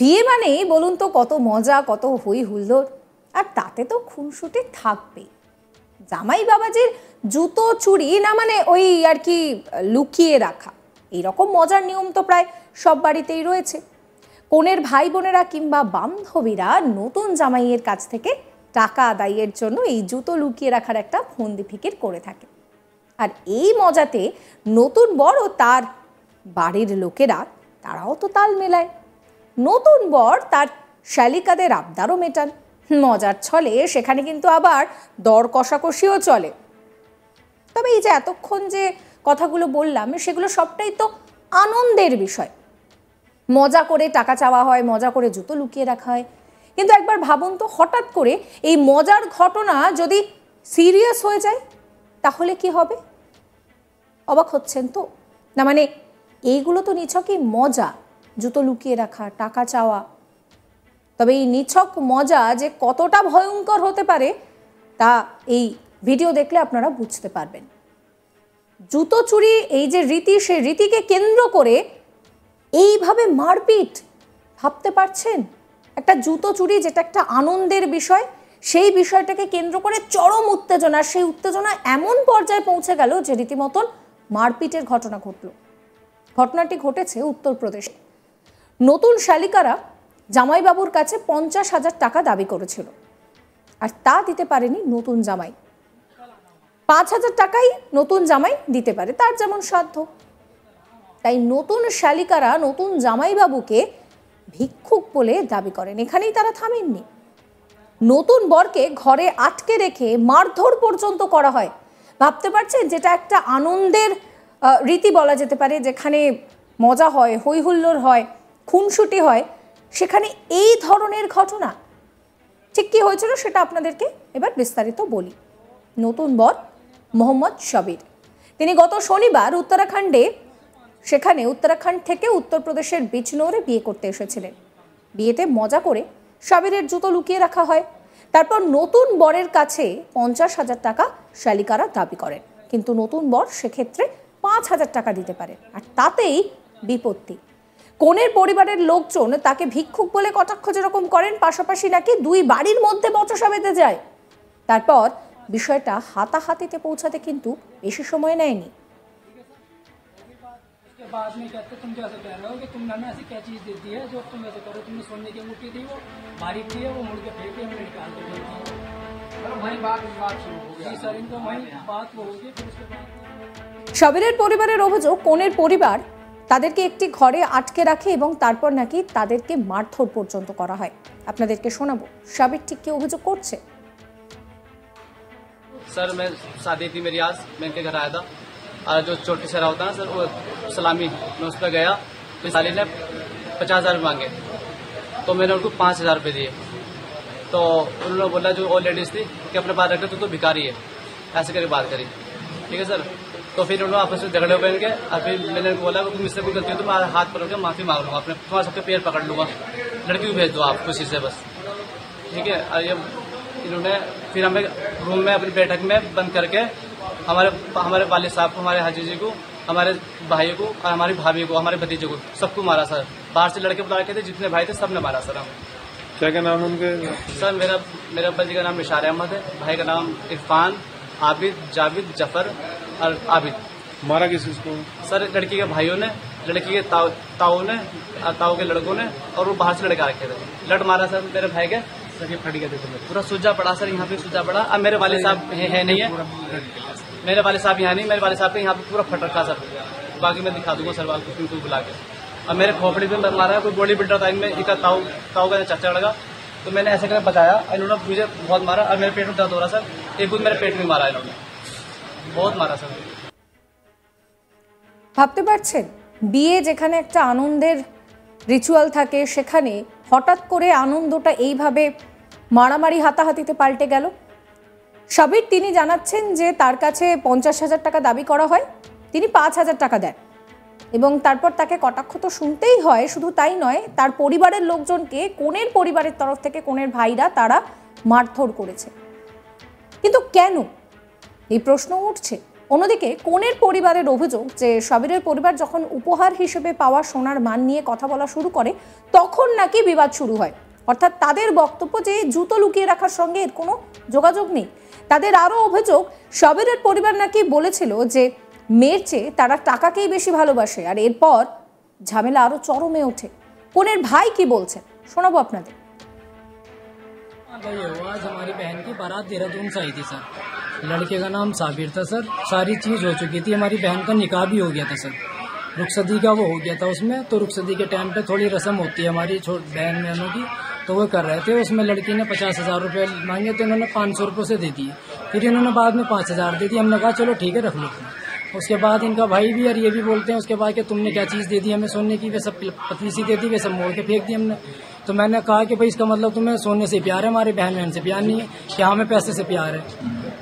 বিয়ে মানেই বলুন তো কত মজা, কত হই হুল্লোড়, আর তাতে তো খুনসুটি থাকবেই। জামাই বাবাজির জুতো চুরি না মানে ওই আর কি লুকিয়ে রাখা, এইরকম মজার নিয়ম তো প্রায় সব বাড়িতেই রয়েছে। কনের ভাই বোনেরা কিংবা বান্ধবীরা নতুন জামাইয়ের কাছ থেকে টাকা আদায়ের জন্য এই জুতো লুকিয়ে রাখার একটা ফন্দি ফিকির করে থাকে। আর এই মজাতে নতুন বর ও তার বাড়ির লোকেরা তারাও তো তাল মেলায়। নতুন বর তার শালিকাদের আবদারও মেটান। মজার ছলে সেখানে কিন্তু আবার দর কষাকষিও চলে। তবে এই যে এতক্ষণ যে কথাগুলো বললাম সেগুলো সবটাই তো আনন্দের বিষয়। মজা করে টাকা চাওয়া হয়, মজা করে জুতো লুকিয়ে রাখা হয়, কিন্তু একবার ভাবুন তো, হঠাৎ করে এই মজার ঘটনা যদি সিরিয়াস হয়ে যায় তাহলে কি হবে? অবাক হচ্ছেন তো? না মানে এইগুলো তো নিছকই মজা, জুতো লুকিয়ে রাখা, টাকা চাওয়া। তবে এই নিছক মজা যে কতটা ভয়ঙ্কর হতে পারে তা এই ভিডিও দেখলে আপনারা বুঝতে পারবেন। জুতো চুরি এই যে রীতি, সেই রীতিকে কেন্দ্র করে এইভাবে মারপিট, ভাবতে পারছেন? একটা জুতো চুরি যেটা একটা আনন্দের বিষয়, সেই বিষয়টাকে কেন্দ্র করে চরম উত্তেজনা, সেই উত্তেজনা এমন পর্যায়ে পৌঁছে গেল যে রীতিমতন মারপিটের ঘটনা ঘটল। ঘটনাটি ঘটেছে উত্তরপ্রদেশে। নতুন শালিকারা জামাইবাবুর কাছে 50,000 টাকা দাবি করেছিল, আর তা দিতে পারেনি নতুন জামাই। 5,000 টাকাই নতুন জামাই দিতে পারে, তার যেমন সাধ্য। তাই নতুন শালিকারা নতুন জামাইবাবুকে ভিক্ষুক বলে দাবি করেন। এখানেই তারা থামেননি, নতুন বরকে ঘরে আটকে রেখে মারধর পর্যন্ত করা হয়। ভাবতে পারছেন, যেটা একটা আনন্দের রীতি বলা যেতে পারে, যেখানে মজা হয়, হই হুল্লোড় হয়, খুনসুটি হয়, সেখানে এই ধরনের ঘটনা। ঠিক কি হয়েছিল সেটা আপনাদেরকে এবার বিস্তারিত বলি। নতুন বর মোহাম্মদ শবির, তিনি গত শনিবার উত্তরাখণ্ড থেকে উত্তরপ্রদেশের বিজনোরে বিয়ে করতে এসেছিলেন। বিয়েতে মজা করে শবিরের জুতো লুকিয়ে রাখা হয়। তারপর নতুন বরের কাছে 50,000 টাকা শালিকারা দাবি করেন, কিন্তু নতুন বর সেক্ষেত্রে 5,000 টাকা দিতে পারেন। আর তাতেই বিপত্তি। কনের পরিবারের লোকজন তাকে ভিক্ষুক বলে কটাক্ষ যেরকম করেন, পাশাপাশি নাকি দুই বাড়ির মধ্যে বচসা বেঁধে যায়। তারপর বিষয়টা হাতাহাতিতে পৌঁছাতে কিন্তু বেশি সময় নেয়নি। बाद में कहते तुम जैसे कह रहे हो कि तुमने हमें ऐसी क्या चीज दे दी है जो तुम ऐसे करो, तुमने सोने की अंगूठी दी, वो बारीक थी, वो मुड़ के फेंकी, हमने निकाल के फेंक दी। वही बात शुरू हो गया। जी सर, इनको वही बात वो होगी। फिर उसके बाद শবিরের পরিবারের অভিযোগ, কনের পরিবার তাদেরকে একটি ঘরে আটকে রাখে এবং তারপর নাকি তাদেরকে মারধর পর্যন্ত করা হয়। আপনাদেরকে শোনাবো শবির ঠিক কি অভিযোগ করছে। सर मैं शादी थी मेरी, आज मैं इनके घर आया था, और जो चोटी सहरा होता है ना सर, वो सलामी, मैं उस पर गया तो साली ने 50,000 मांगे, तो मैंने उनको 5,000 रुपये दिए। तो उन्होंने बोला, जो और लेडीज थी, कि अपने पास रखते तो भिखारी है, ऐसे करके बात करी। ठीक है सर। तो फिर उन्होंने आपस में झगड़े हो गए, और फिर मैंने बोला कि मुझसे कोई गलती हो तो मैं हाथ पकड़ के माफी मांग लूंगा, अपने तुम्हारे सबके पैर पकड़ लूंगा, लड़की को भेज दो आप खुशी से बस। ठीक है। और ये इन्होंने फिर हमें रूम में अपनी बैठक में बंद करके हमारे वालिद साहब को, हमारे हाजी जी को, हमारे भाई को, और हमारी भाभी को, हमारे भतीजे को, सबको मारा सर। बाहर से लड़के बुला के थे, जितने भाई थे सबने मारा सर हमें। क्या नाम है उनके? सर मेरे अब्बा जी का नाम निशार अहमद है, भाई का नाम इरफान, आबिद, जाविद, जफर और आबिद। मारा किस किसको? सर लड़की के भाइयों ने, लड़की के ताऊ ने, ताऊ के लड़कों ने, और वो बाहर से लड़का रखे थे। लड़ मारा सर मेरे भाई के, फटी गए थे, पूरा सूजा पड़ा सर, यहाँ पे सूजा पड़ा। अब मेरे वाले साहब है नहीं है, मेरे वाले साहब यहाँ नहीं, मेरे वाले साहब के यहाँ पे पूरा फट रखा सर। बाकी मैं दिखा दूंगा सर वाले को बुला के। और मेरे खोपड़ी पे मारा है, कोई बॉडी बिल्डर था इनमें, इनका ताऊ का चाचा लगा, तो मैंने ऐसे करके बचाया। इन्होंने मुझे बहुत मारा, और मेरे पेट में दर्द हो रहा सर, एक बुध मेरे पेट में मारा इन्होंने, बहुत मारा सर। ভাবতে পারছেন, বিয়ে যেখানে একটা আনন্দের রিচুয়াল থাকে, সেখানে হঠাৎ করে আনন্দটা এইভাবে মারামারি হাতাহাতিতে পাল্টে গেল। শবির তিনি জানাচ্ছেন যে তার কাছে 50,000 টাকা দাবি করা হয়, তিনি 5,000 টাকা দেন, এবং তারপর তাকে কটাক্ষ তো শুনতেই হয়। শুধু তাই নয়, তার পরিবারের লোকজনকে, কনের পরিবারের তরফ থেকে কনের ভাইরা, তারা মারধর করেছে। কিন্তু কেন, এই প্রশ্ন উঠছে। অন্যদিকে কনের পরিবারের অভিযোগ যে সাবিরের পরিবার যখন উপহার হিসেবে পাওয়া সোনার মান নিয়ে কথা বলা শুরু করে তখন নাকি বিবাদ শুরু হয়। অর্থাৎ তাদের বক্তব্য যে জুতো লুকিয়ে রাখার সঙ্গে এর কোনো যোগাযোগ নেই। তাদের আরও অভিযোগ সাবিরের পরিবার নাকি বলেছিল যে মেয়ের চেয়ে তারা টাকাকেই বেশি ভালোবাসে, আর এরপর ঝামেলা আরও চরমে ওঠে। কনের ভাই কি বলছেন শোনাবো আপনাদের। ये हुआ आज हमारी बहन की बारात देहरादून से आई थी सर। लड़के का नाम साबिर था सर। सारी चीज हो चुकी थी, हमारी बहन का निकाह भी हो गया था सर। रुखसदी का वो हो गया था उसमें, तो रुखसदी के टाइम पे थोड़ी रस्म होती है हमारी बहन बहनों की, तो वो कर रहे थे। उसमें लड़की ने 50,000 रुपये मांगे तो इन्होंने 500 रुपये से दे दिए। फिर इन्होंने बाद में 5,000 दे दी। हमने कहा चलो ठीक है रख लो। उसके बाद इनका भाई भी और ये भी बोलते हैं उसके बाद कि तुमने क्या चीज़ दे दी हमें सोने की, वे सब पतली सी दे दी, वे सब मोड़ के फेंक दी हमने। तो मैंने कहा कि भाई इसका मतलब तुम्हें सोने से प्यार है, हमारे बहन बहन से प्यार नहीं है, क्या हमें पैसे से प्यार है।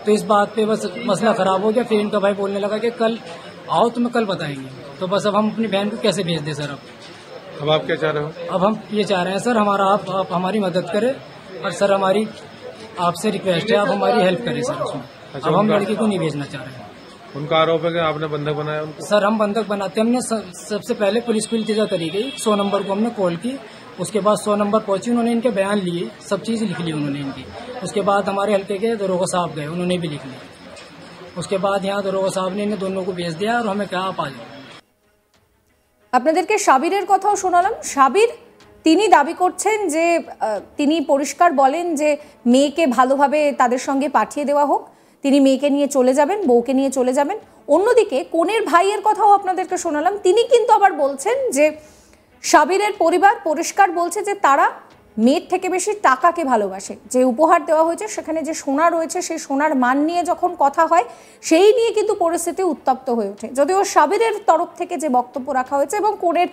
तो इस बात पे बस मसला खराब हो गया। फिर इनका भाई बोलने लगा कि कल आओ तुम्हें कल बताएंगे। तो बस अब हम अपनी बहन को कैसे भेज दें सर। अब आप क्या चाह रहे हो? अब हम ये चाह रहे हैं सर हमारा आप हमारी मदद करें, और सर हमारी आपसे रिक्वेस्ट है आप हमारी हेल्प करें सर उसमें। अब हम लड़की को नहीं भेजना चाह रहे हैं। उनका आरोप है कि आपने बंधक बनाया उनको? सर हम बंधक बनाते, हमने सबसे पहले पुलिस को इल्तिजा करी गई, 100 नंबर को हमने कॉल की। उसके बाद 100 नंबर पहुंची, उन्होंने इनके बयान लिए, सब चीज़ लिख ली उन्होंने इनकी। उसके बाद हमारे हल्के के दरोगा साहब गए, उन्होंने भी लिख लिया। उसके बाद यहाँ दरोगा साहब ने इन्हें दोनों को भेज दिया और हमें कहा आप आ जाओ। আপনাদেরকে সাবিরের কথাও শোনালাম। সাবির তিনি দাবি করছেন যে তিনি পরিষ্কার বলেন যে মেয়েকে ভালোভাবে তাদের সঙ্গে পাঠিয়ে দেওয়া হোক, তিনি মেয়েকে নিয়ে চলে যাবেন, বউকে নিয়ে চলে যাবেন। অন্যদিকে কনের ভাইয়ের কথাও আপনাদেরকে শোনালাম। তিনি কিন্তু আবার বলছেন যে সাবিরের পরিবার পরিষ্কার বলছে যে তারা মেয়ের থেকে বেশি টাকাকে ভালোবাসে। যে উপহার দেওয়া হয়েছে সেখানে যে সোনা রয়েছে সেই সোনার মান নিয়ে যখন কথা হয় সেই নিয়ে কিন্তু পরিস্থিতি উত্তপ্ত হয়ে ওঠে। যদিও সাবিরের তরফ থেকে যে বক্তব্য রাখা হয়েছে এবং কনের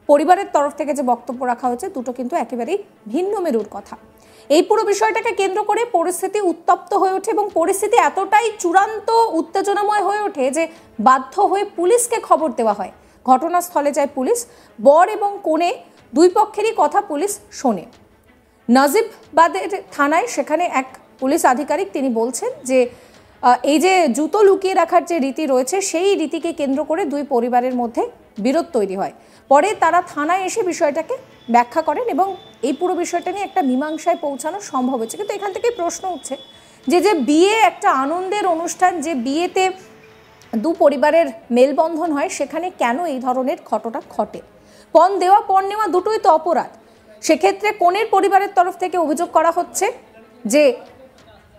পরিবারের তরফ থেকে যে বক্তব্য রাখা হয়েছে দুটো কিন্তু একেবারেই ভিন্ন মেরুর কথা। এই পুরো বিষয়টাকে কেন্দ্র করে পরিস্থিতি উত্তপ্ত হয়ে ওঠে এবং পরিস্থিতি এতটাই চূড়ান্ত উত্তেজনাময় হয়ে ওঠে যে বাধ্য হয়ে পুলিশকে খবর দেওয়া হয়। ঘটনাস্থলে যায় পুলিশ। বর এবং কনে দুই পক্ষেরই কথা পুলিশ শোনে। নাজিবাদের থানায় সেখানে এক পুলিশ আধিকারিক তিনি বলছেন যে এই যে জুতো লুকিয়ে রাখার যে রীতি রয়েছে সেই রীতিকে কেন্দ্র করে দুই পরিবারের মধ্যে বিরোধ তৈরি হয়। পরে তারা থানায় এসে বিষয়টাকে ব্যাখ্যা করেন এবং এই পুরো বিষয়টা নিয়ে একটা মীমাংসায় পৌঁছানো সম্ভব হয়েছে। কিন্তু এখান থেকেই প্রশ্ন উঠছে যে বিয়ে একটা আনন্দের অনুষ্ঠান, যে বিয়েতে দু পরিবারের মেলবন্ধন হয়, সেখানে কেন এই ধরনের ঘটনা ঘটে? পণ দেওয়া পণ নেওয়া দুটোই তো অপরাধ। সেক্ষেত্রে কনের পরিবারের তরফ থেকে অভিযোগ করা হচ্ছে যে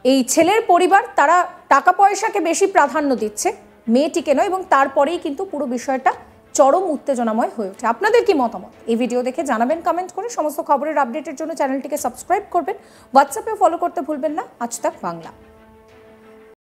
এই ছেলের পরিবার তারা টাকা পয়সাকে বেশি প্রাধান্য দিচ্ছে, মেয়েটিকে নয়, এবং তারপরেই কিন্তু পুরো বিষয়টা চরম উত্তেজনাময় হয়ে ওঠে। আপনাদের কি মতামত এই ভিডিও দেখে জানাবেন কমেন্ট করে। সমস্ত খবরের আপডেটের জন্য চ্যানেলটিকে সাবস্ক্রাইব করবেন, হোয়াটসঅ্যাপে ফলো করতে ভুলবেন না। আজ তাক বাংলা।